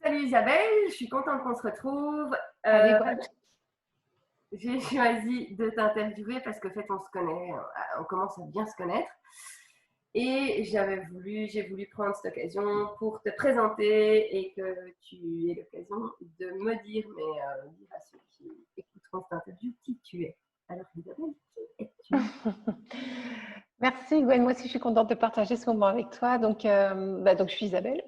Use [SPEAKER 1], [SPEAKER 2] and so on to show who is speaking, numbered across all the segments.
[SPEAKER 1] Salut Isabelle, je suis contente qu'on se retrouve.
[SPEAKER 2] Salut
[SPEAKER 1] Euh,
[SPEAKER 2] Gwen.
[SPEAKER 1] j'ai choisi de t'interviewer parce qu'en fait on se connaît, on commence à bien se connaître. Et j'ai voulu prendre cette occasion pour te présenter et que tu aies l'occasion de me dire, dire à ceux qui écouteront cette interview qui tu es. Alors Isabelle, qui es-tu?
[SPEAKER 2] Merci Gwen, moi aussi je suis contente de partager ce moment avec toi. Donc je suis Isabelle,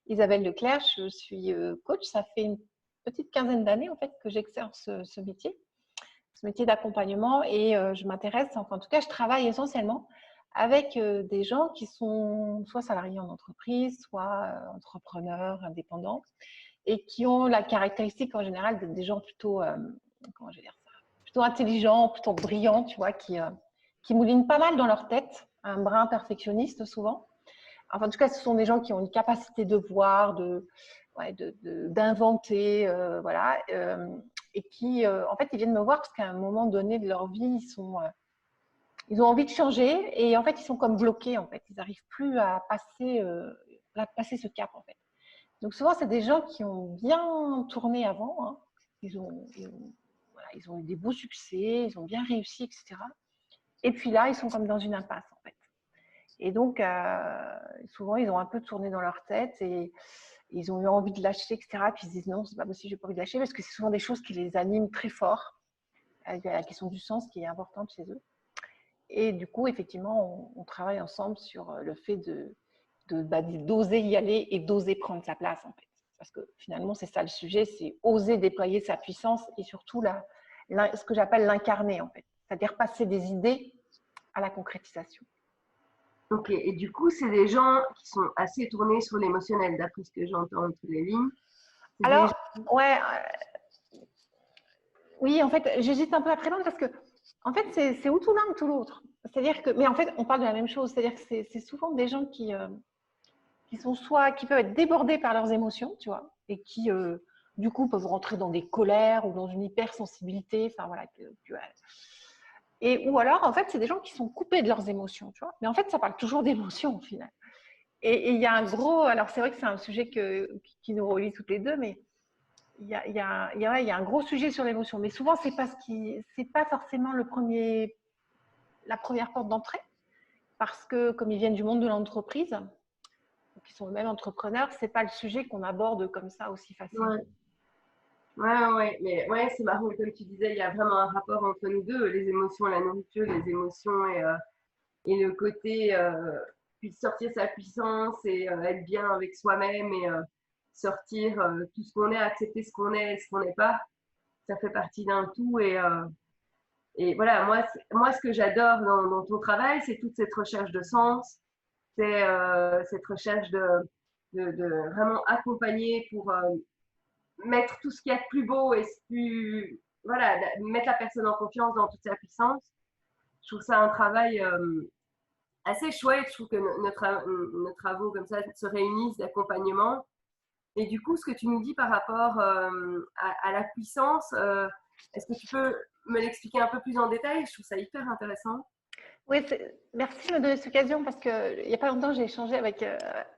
[SPEAKER 2] Isabelle Leclerc, je suis coach. Ça fait une petite quinzaine d'années en fait que j'exerce ce métier d'accompagnement et je m'intéresse, enfin en tout cas je travaille essentiellement avec des gens qui sont soit salariés en entreprise, soit entrepreneurs, indépendants et qui ont la caractéristique en général d'être des gens plutôt, comment je vais dire ça, plutôt intelligents, plutôt brillants, tu vois, qui moulinent pas mal dans leur tête, un brin perfectionniste souvent. Enfin, en tout cas, ce sont des gens qui ont une capacité de voir, d'inventer, voilà, et qui, en fait, ils viennent me voir parce qu'à un moment donné de leur vie, ils ont envie de changer et en fait, ils sont comme bloqués. En fait, ils n'arrivent plus à passer ce cap, en fait. Donc souvent, c'est des gens qui ont bien tourné avant, hein. Voilà, ils ont eu des beaux succès, ils ont bien réussi, etc. Et puis là, ils sont comme dans une impasse, en fait. Et donc, souvent, ils ont un peu tourné dans leur tête et ils ont eu envie de lâcher, etc. Puis ils se disent non, c'est pas possible, j'ai pas envie de lâcher parce que c'est souvent des choses qui les animent très fort. Il y a la question du sens qui est importante chez eux. Et du coup, effectivement, on travaille ensemble sur le fait d'oser y aller et d'oser prendre sa place, en fait. Parce que finalement, c'est ça le sujet, c'est oser déployer sa puissance et surtout ce que j'appelle l'incarner, en fait. C'est-à-dire passer des idées à la concrétisation.
[SPEAKER 1] Ok, et du coup, c'est des gens qui sont assez tournés sur l'émotionnel, d'après ce que j'entends entre les lignes. C'est des
[SPEAKER 2] Alors,
[SPEAKER 1] gens...
[SPEAKER 2] ouais, oui, en fait, j'hésite un peu à répondre parce que, en fait, c'est ou tout l'un ou tout l'autre. C'est-à-dire que, mais en fait, on parle de la même chose. C'est-à-dire que c'est souvent des gens qui sont qui peuvent être débordés par leurs émotions, tu vois, et qui, du coup, peuvent rentrer dans des colères ou dans une hypersensibilité. Enfin, voilà. Ou alors, en fait, c'est des gens qui sont coupés de leurs émotions, tu vois. Mais en fait, ça parle toujours d'émotions, au final. Et il y a un gros. Alors, c'est vrai que c'est un sujet qui nous relie toutes les deux, mais il y a un gros sujet sur l'émotion, mais souvent c'est pas forcément la première porte d'entrée, parce que comme ils viennent du monde de l'entreprise, donc ils sont eux-mêmes entrepreneurs, c'est pas le sujet qu'on aborde comme ça aussi facilement.
[SPEAKER 1] Ouais. Ouais, mais ouais, c'est marrant, comme tu disais, il y a vraiment un rapport entre nous deux, les émotions, la nourriture, les émotions et le côté puis sortir sa puissance et être bien avec soi-même et sortir tout ce qu'on est, accepter ce qu'on est et ce qu'on n'est pas, ça fait partie d'un tout et voilà, moi ce que j'adore dans ton travail, c'est toute cette recherche de sens, c'est cette recherche de vraiment accompagner pour mettre tout ce qu'il y a de plus beau et plus, voilà, mettre la personne en confiance dans toute sa puissance. Je trouve ça un travail assez chouette. Je trouve que nos travaux comme ça se réunissent d'accompagnement. Et du coup, ce que tu nous dis par rapport à la puissance, est-ce que tu peux me l'expliquer un peu plus en détail? Je trouve ça hyper intéressant.
[SPEAKER 2] Oui, merci de me donner cette occasion parce qu'il n'y a pas longtemps, j'ai échangé avec.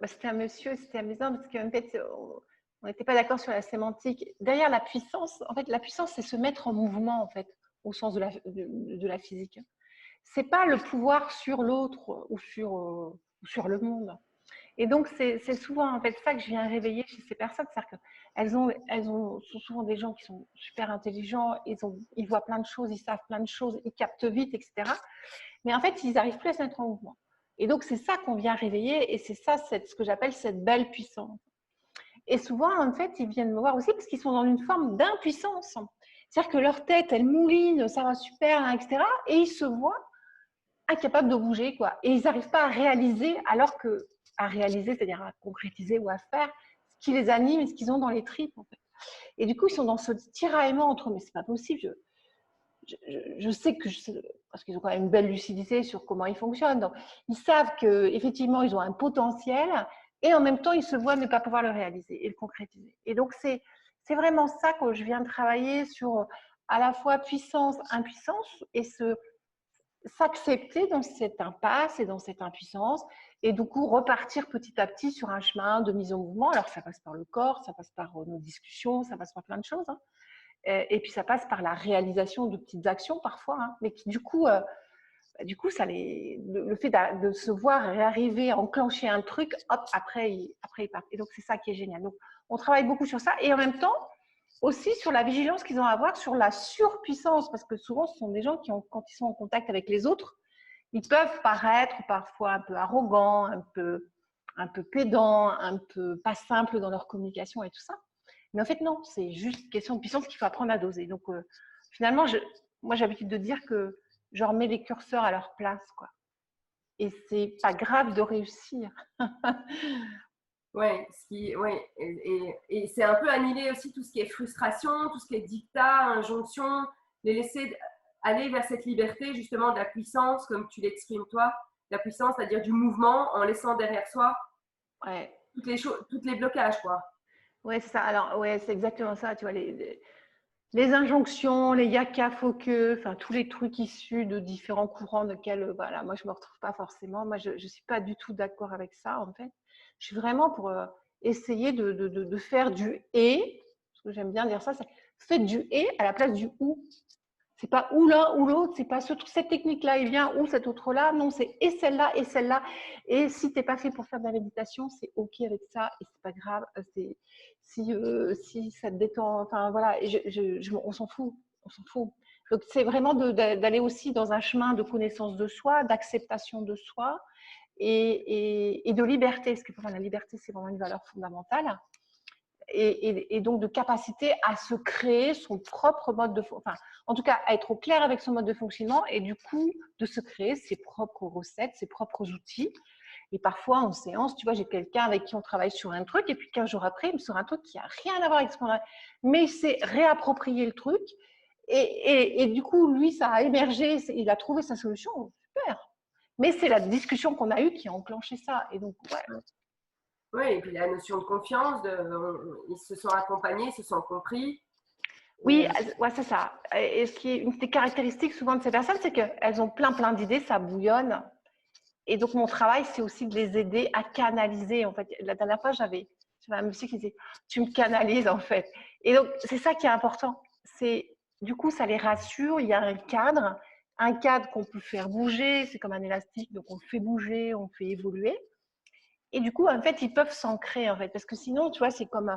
[SPEAKER 2] C'était un monsieur, c'était amusant parce qu'en fait, on n'était pas d'accord sur la sémantique. Derrière la puissance, en fait, la puissance, c'est se mettre en mouvement, en fait, au sens de la physique. C'est pas le pouvoir sur l'autre ou sur le monde. Et donc, c'est souvent en fait ça que je viens réveiller chez ces personnes. C'est-à-dire sont souvent des gens qui sont super intelligents, ils voient plein de choses, ils savent plein de choses, ils captent vite, etc. Mais en fait, ils n'arrivent plus à se mettre en mouvement. Et donc, c'est ça qu'on vient réveiller et c'est ça, ce que j'appelle cette belle puissance. Et souvent, en fait, ils viennent me voir aussi parce qu'ils sont dans une forme d'impuissance. C'est-à-dire que leur tête, elle mouline, ça va super, hein, etc. Et ils se voient incapables de bouger, quoi. Et ils n'arrivent pas à réaliser, c'est-à-dire à concrétiser ou à faire ce qui les anime et ce qu'ils ont dans les tripes, en fait. Et du coup, ils sont dans ce tiraillement entre, mais c'est pas possible, je sais parce qu'ils ont quand même une belle lucidité sur comment ils fonctionnent. Donc, ils savent qu'effectivement, ils ont un potentiel et en même temps, ils se voient ne pas pouvoir le réaliser et le concrétiser. Et donc, c'est vraiment ça que je viens de travailler sur à la fois puissance, impuissance et s'accepter dans cette impasse et dans cette impuissance et du coup repartir petit à petit sur un chemin de mise en mouvement. Alors ça passe par le corps, ça passe par nos discussions, ça passe par plein de choses. Hein. Et puis ça passe par la réalisation de petites actions parfois, hein, mais qui du coup, ça le fait de se voir réarriver, enclencher un truc, hop, après ils partent. Et donc c'est ça qui est génial. Donc on travaille beaucoup sur ça et en même temps aussi sur la vigilance qu'ils ont à avoir sur la surpuissance, parce que souvent ce sont des gens qui quand ils sont en contact avec les autres, ils peuvent paraître parfois un peu arrogants, un peu pédants, un peu pas simples dans leur communication et tout ça. Mais en fait, non, c'est juste une question de puissance qu'il faut apprendre à doser. Donc, finalement, moi, j'ai l'habitude de dire que je remets les curseurs à leur place, quoi. Et c'est pas grave de réussir.
[SPEAKER 1] Ouais, et c'est un peu annihiler aussi tout ce qui est frustration, tout ce qui est dictat, injonction, les laisser aller vers cette liberté justement de la puissance, comme tu l'exprimes toi, la puissance, c'est-à-dire du mouvement, en laissant derrière soi
[SPEAKER 2] ouais.
[SPEAKER 1] toutes les blocages, quoi.
[SPEAKER 2] Ouais, c'est ça. Alors, ouais, c'est exactement ça. Tu vois, les injonctions, les yaka, faut que, enfin, tous les trucs issus de différents courants dans lesquels, voilà, moi, je me retrouve pas forcément. Moi, je suis pas du tout d'accord avec ça, en fait. Je suis vraiment pour essayer de faire du et, parce que j'aime bien dire ça, c'est faites du et à la place du ou. C'est pas ou l'un ou l'autre, c'est pas cette technique-là, il vient ou cette autre-là. Non, c'est et celle-là et celle-là. Et si t'es pas fait pour faire de la méditation, c'est ok avec ça et c'est pas grave. Si ça te détend, enfin voilà, on s'en fout, on s'en fout. Donc c'est vraiment d'aller aussi dans un chemin de connaissance de soi, d'acceptation de soi et de liberté. Parce que pour moi, la liberté, c'est vraiment une valeur fondamentale. Et donc de capacité à se créer son propre mode de fonctionnement, enfin, en tout cas à être au clair avec son mode de fonctionnement et du coup de se créer ses propres recettes, ses propres outils. Et parfois en séance, tu vois, j'ai quelqu'un avec qui on travaille sur un truc et puis 15 jours après, il me sort un truc qui n'a rien à voir avec ce qu'on a, mais il s'est réapproprié le truc et du coup, lui, ça a émergé, il a trouvé sa solution, super. Mais c'est la discussion qu'on a eue qui a enclenché ça. Et donc, ouais.
[SPEAKER 1] Oui, et puis la notion de confiance, ils se sont accompagnés, ils se sont compris.
[SPEAKER 2] Oui, ouais, c'est ça. Et ce qui est une des caractéristiques souvent de ces personnes, c'est qu'elles ont plein d'idées, ça bouillonne. Et donc, mon travail, c'est aussi de les aider à canaliser. En fait, la dernière fois, j'avais un monsieur qui disait « tu me canalises, en fait ». Et donc, c'est ça qui est important. Du coup, ça les rassure, il y a un cadre qu'on peut faire bouger, c'est comme un élastique, donc on le fait bouger, on le fait évoluer. Et du coup, en fait, ils peuvent s'ancrer, en fait, parce que sinon, tu vois, c'est comme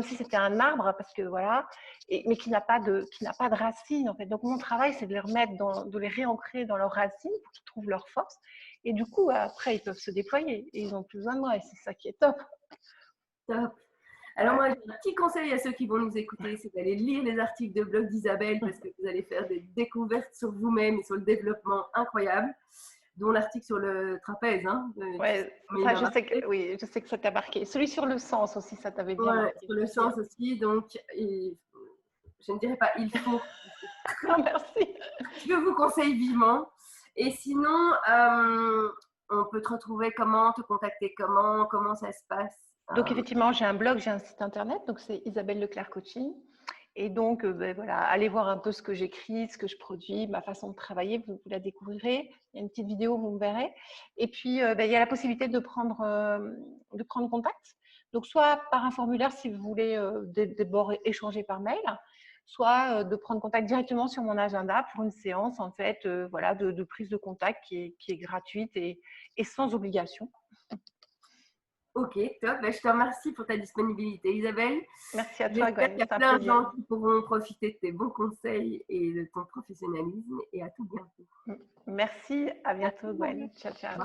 [SPEAKER 2] si c'était un arbre, parce que voilà, mais qui n'a pas de racines, en fait. Donc, mon travail, c'est de les remettre, de les réancrer dans leurs racines pour qu'ils trouvent leur force. Et du coup, après, ils peuvent se déployer et ils n'ont plus besoin de moi. Et c'est ça qui est top.
[SPEAKER 1] Top. Alors, moi, j'ai un petit conseil à ceux qui vont nous écouter, c'est d'aller lire les articles de blog d'Isabelle parce que vous allez faire des découvertes sur vous-même et sur le développement incroyable, dont l'article sur le trapèze. Hein,
[SPEAKER 2] ouais, ça, je sais que ça t'a marqué. Celui sur le sens aussi, ça t'avait bien marqué.
[SPEAKER 1] Sur le sens aussi. Donc, je ne dirais pas il faut.
[SPEAKER 2] Non, merci.
[SPEAKER 1] Je vous conseille vivement. Et sinon, on peut te retrouver comment, te contacter comment ça se passe?
[SPEAKER 2] Donc, effectivement, j'ai un blog, j'ai un site internet, donc c'est Isabelle Leclerc Coaching. Et donc, voilà, allez voir un peu ce que j'écris, ce que je produis, ma façon de travailler, vous la découvrirez. Il y a une petite vidéo, vous me verrez. Et puis, il y a la possibilité de prendre contact. Donc, soit par un formulaire si vous voulez d'abord échanger par mail, soit de prendre contact directement sur mon agenda pour une séance en fait, voilà, de prise de contact qui est gratuite et sans obligation.
[SPEAKER 1] Ok, top. Je te remercie pour ta disponibilité, Isabelle.
[SPEAKER 2] Merci à toi, Gwen.
[SPEAKER 1] Il y a plein de gens qui pourront profiter de tes bons conseils et de ton professionnalisme. Et à tout bientôt.
[SPEAKER 2] Merci, à bientôt, Gwen. Ciao, ciao.